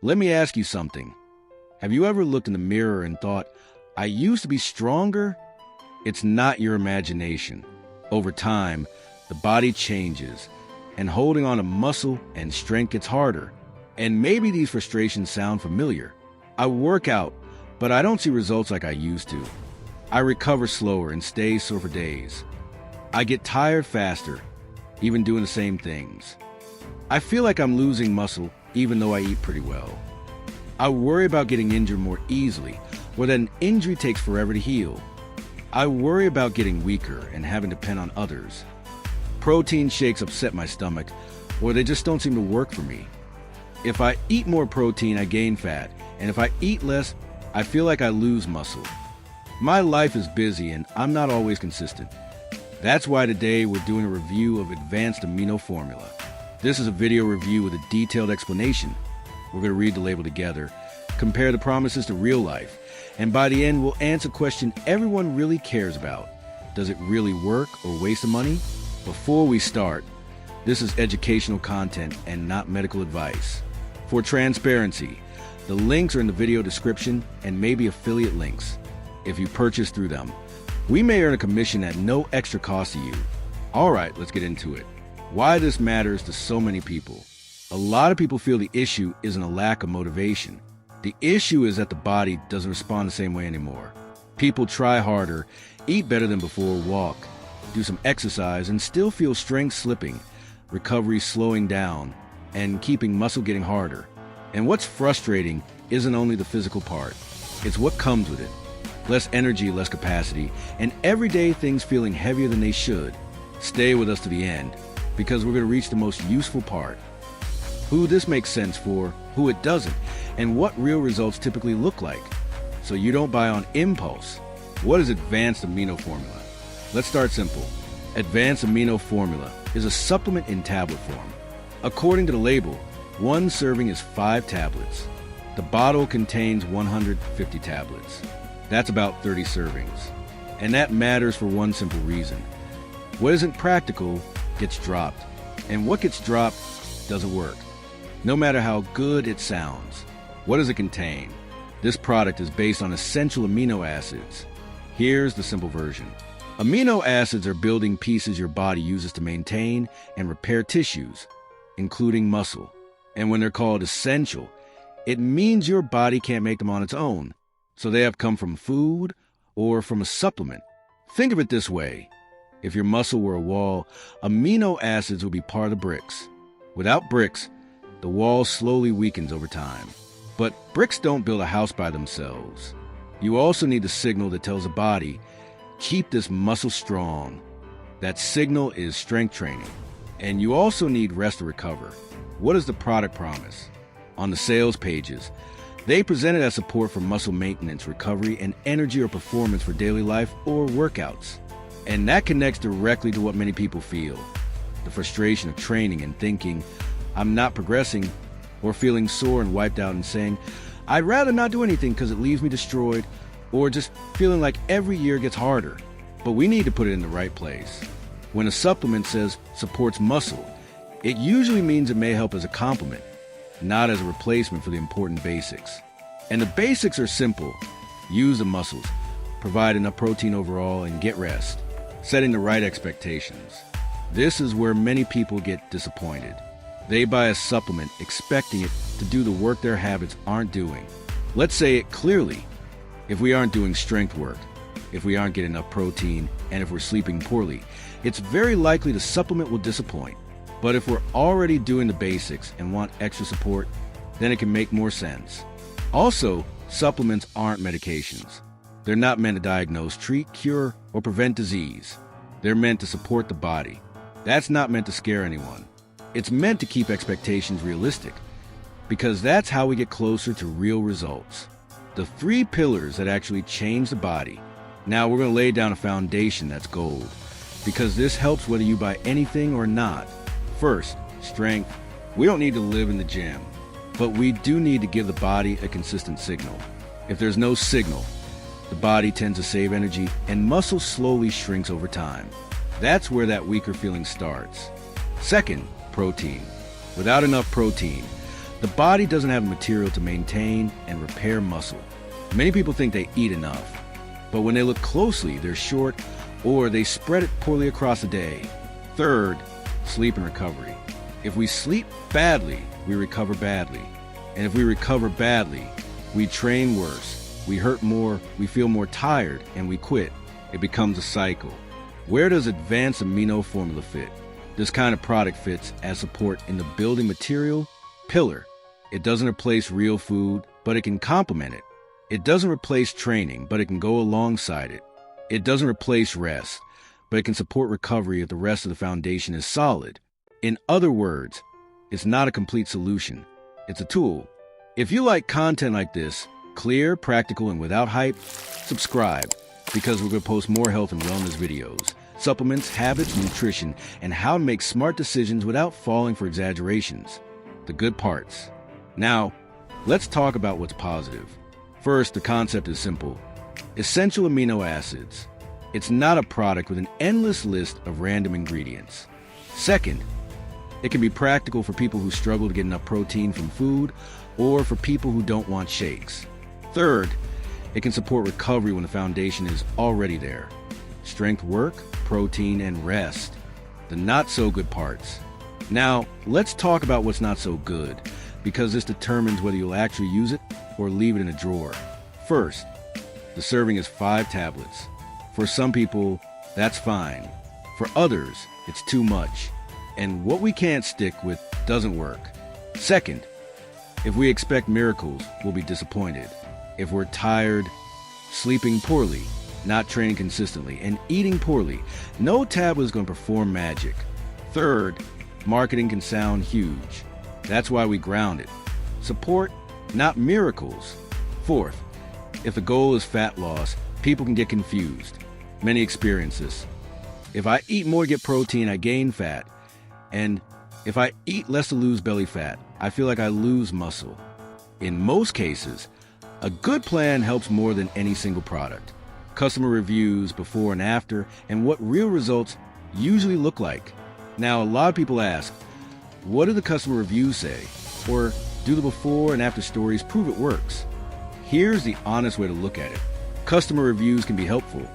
Let me ask you something. Have you ever looked in the mirror and thought, I used to be stronger? It's not your imagination. Over time, the body changes, and holding on to muscle and strength gets harder. And maybe these frustrations sound familiar. I work out, but I don't see results like I used to. I recover slower and stay sore for days. I get tired faster, even doing the same things. I feel like I'm losing muscle even though I eat pretty well. I worry about getting injured more easily, or that an injury takes forever to heal. I worry about getting weaker and having to depend on others. Protein shakes upset my stomach, or they just don't seem to work for me. If I eat more protein, I gain fat, and if I eat less, I feel like I lose muscle. My life is busy and I'm not always consistent. That's why today we're doing a review of Advanced Amino Formula. This is a video review with a detailed explanation. We're going to read the label together, compare the promises to real life, and by the end we'll answer a question everyone really cares about. Does it really work or waste of money? Before we start, this is educational content and not medical advice. For transparency, the links are in the video description and maybe affiliate links. If you purchase through them, we may earn a commission at no extra cost to you. All right, let's get into it. Why this matters to so many people. A lot of people feel the issue isn't a lack of motivation. The issue is that the body doesn't respond the same way anymore. People try harder, eat better than before, walk, do some exercise, and still feel strength slipping, recovery slowing down, and keeping muscle getting harder. And what's frustrating isn't only the physical part, it's what comes with it. Less energy, less capacity, and everyday things feeling heavier than they should. Stay with us to the end, because we're going to reach the most useful part. Who this makes sense for, who it doesn't, and what real results typically look like. So you don't buy on impulse. What is Advanced Amino Formula? Let's start simple. Advanced Amino Formula is a supplement in tablet form. According to the label, one serving is 5 tablets. The bottle contains 150 tablets. That's about 30 servings. And that matters for one simple reason. What isn't practical gets dropped. And what gets dropped doesn't work. No matter how good it sounds. What does it contain? This product is based on essential amino acids. Here's the simple version. Amino acids are building pieces your body uses to maintain and repair tissues, including muscle. And when they're called essential, it means your body can't make them on its own. So they have come from food or from a supplement. Think of it this way. If your muscle were a wall, amino acids would be part of the bricks. Without bricks, the wall slowly weakens over time. But bricks don't build a house by themselves. You also need the signal that tells the body, keep this muscle strong. That signal is strength training. And you also need rest to recover. What is the product promise? On the sales pages, they present it as support for muscle maintenance, recovery, and energy or performance for daily life or workouts. And that connects directly to what many people feel. The frustration of training and thinking, I'm not progressing, or feeling sore and wiped out and saying, I'd rather not do anything because it leaves me destroyed, or just feeling like every year gets harder. But we need to put it in the right place. When a supplement says supports muscle, it usually means it may help as a complement, not as a replacement for the important basics. And the basics are simple. Use the muscles, provide enough protein overall, and get rest. Setting the right expectations. This is where many people get disappointed. They buy a supplement expecting it to do the work their habits aren't doing. Let's say it clearly. If we aren't doing strength work, if we aren't getting enough protein, and if we're sleeping poorly, it's very likely the supplement will disappoint. But if we're already doing the basics and want extra support, then it can make more sense. Also, supplements aren't medications. They're not meant to diagnose, treat, cure, or prevent disease. They're meant to support the body. That's not meant to scare anyone. It's meant to keep expectations realistic, because that's how we get closer to real results. The 3 pillars that actually change the body. Now we're going to lay down a foundation that's gold, because this helps whether you buy anything or not. First, strength. We don't need to live in the gym, but we do need to give the body a consistent signal. If there's no signal, the body tends to save energy and muscle slowly shrinks over time. That's where that weaker feeling starts. Second, protein. Without enough protein, The body doesn't have the material to maintain and repair muscle. Many people think they eat enough, but when they look closely, they're short or they spread it poorly across the day. Third, sleep and recovery. If we sleep badly, we recover badly. And if we recover badly, we train worse, we hurt more, we feel more tired, and we quit. It becomes a cycle. Where does Advanced Amino Formula fit? This kind of product fits as support in the building material pillar. It doesn't replace real food, but it can complement it. It doesn't replace training, but it can go alongside it. It doesn't replace rest, but it can support recovery if the rest of the foundation is solid. In other words, it's not a complete solution. It's a tool. If you like content like this, clear, practical, and without hype, subscribe, because we're going to post more health and wellness videos, supplements, habits, nutrition, and how to make smart decisions without falling for exaggerations. The good parts. Now, let's talk about what's positive. First, the concept is simple. Essential amino acids. It's not a product with an endless list of random ingredients. Second, it can be practical for people who struggle to get enough protein from food or for people who don't want shakes. Third, it can support recovery when the foundation is already there. Strength work, protein, and rest. The not so good parts. Now, let's talk about what's not so good, because this determines whether you'll actually use it or leave it in a drawer. First, the serving is 5 tablets. For some people, that's fine. For others, it's too much. And what we can't stick with doesn't work. Second, if we expect miracles, we'll be disappointed. If we're tired, sleeping poorly, not training consistently, and eating poorly, no tablet is going to perform magic. Third, marketing can sound huge. That's why we ground it. Support, not miracles. Fourth, if the goal is fat loss, people can get confused. Many experience this. If I eat more to get protein, I gain fat. And if I eat less to lose belly fat, I feel like I lose muscle. In most cases, a good plan helps more than any single product. Customer reviews before and after, and what real results usually look like. Now, a lot of people ask, what do the customer reviews say? Or do the before and after stories prove it works? Here's the honest way to look at it. Customer reviews can be helpful,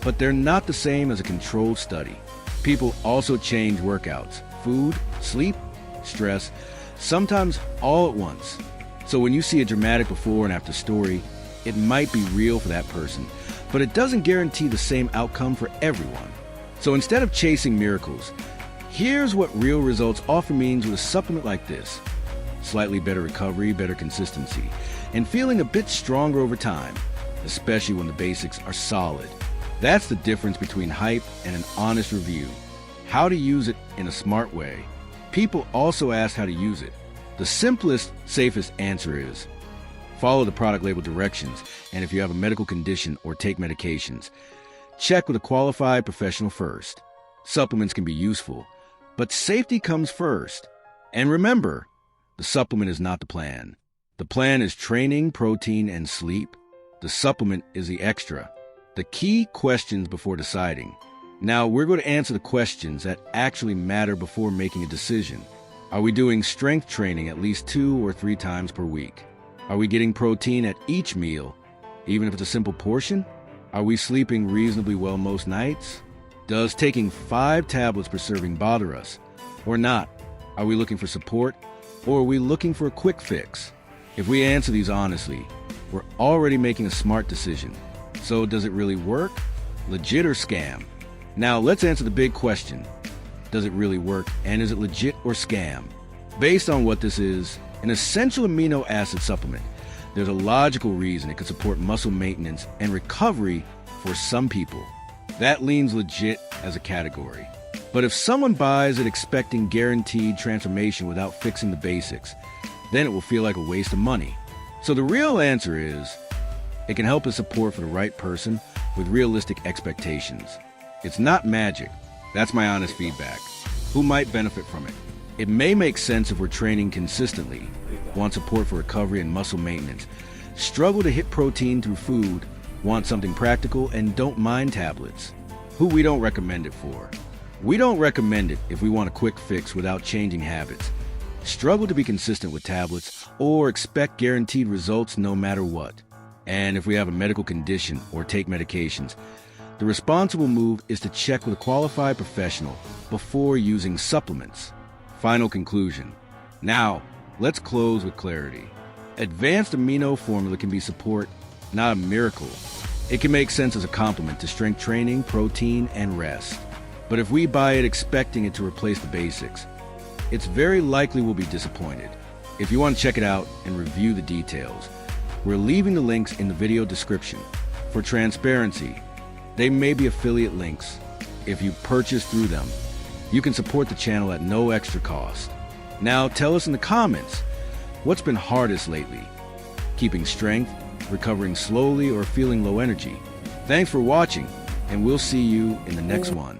but they're not the same as a controlled study. People also change workouts, food, sleep, stress, sometimes all at once. So when you see a dramatic before and after story, it might be real for that person, but it doesn't guarantee the same outcome for everyone. So instead of chasing miracles, here's what real results often means with a supplement like this. Slightly better recovery, better consistency, and feeling a bit stronger over time, especially when the basics are solid. That's the difference between hype and an honest review. How to use it in a smart way. People also ask how to use it. The simplest, safest answer is follow the product label directions, and if you have a medical condition or take medications, check with a qualified professional first. Supplements can be useful, but safety comes first. And remember, the supplement is not the plan. The plan is training, protein, and sleep. The supplement is the extra. The key questions before deciding. Now, we're going to answer the questions that actually matter before making a decision. Are we doing strength training at least 2 or 3 times per week? Are we getting protein at each meal, even if it's a simple portion? Are we sleeping reasonably well most nights? Does taking 5 tablets per serving bother us? Or not? Are we looking for support, or are we looking for a quick fix? If we answer these honestly, we're already making a smart decision. So does it really work? Legit or scam? Now let's answer the big question. Does it really work, and is it legit or scam? Based on what this is, an essential amino acid supplement, there's a logical reason it could support muscle maintenance and recovery for some people. That leans legit as a category. But if someone buys it expecting guaranteed transformation without fixing the basics, then it will feel like a waste of money. So the real answer is, it can help as support for the right person with realistic expectations. It's not magic. That's my honest feedback. Who might benefit from it? It may make sense if we're training consistently, want support for recovery and muscle maintenance, struggle to hit protein through food, want something practical, and don't mind tablets. Who we don't recommend it for. We don't recommend it if we want a quick fix without changing habits. struggle to be consistent with tablets, or expect guaranteed results no matter what. And if we have a medical condition or take medications, the responsible move is to check with a qualified professional before using supplements. Final conclusion. Now, let's close with clarity. Advanced Amino Formula can be support, not a miracle. It can make sense as a complement to strength training, protein, and rest. But if we buy it expecting it to replace the basics, it's very likely we'll be disappointed. If you want to check it out and review the details, we're leaving the links in the video description. For transparency, they may be affiliate links. If you purchase through them, you can support the channel at no extra cost. Now tell us in the comments, what's been hardest lately? Keeping strength, recovering slowly, or feeling low energy? Thanks for watching, and we'll see you in the next one.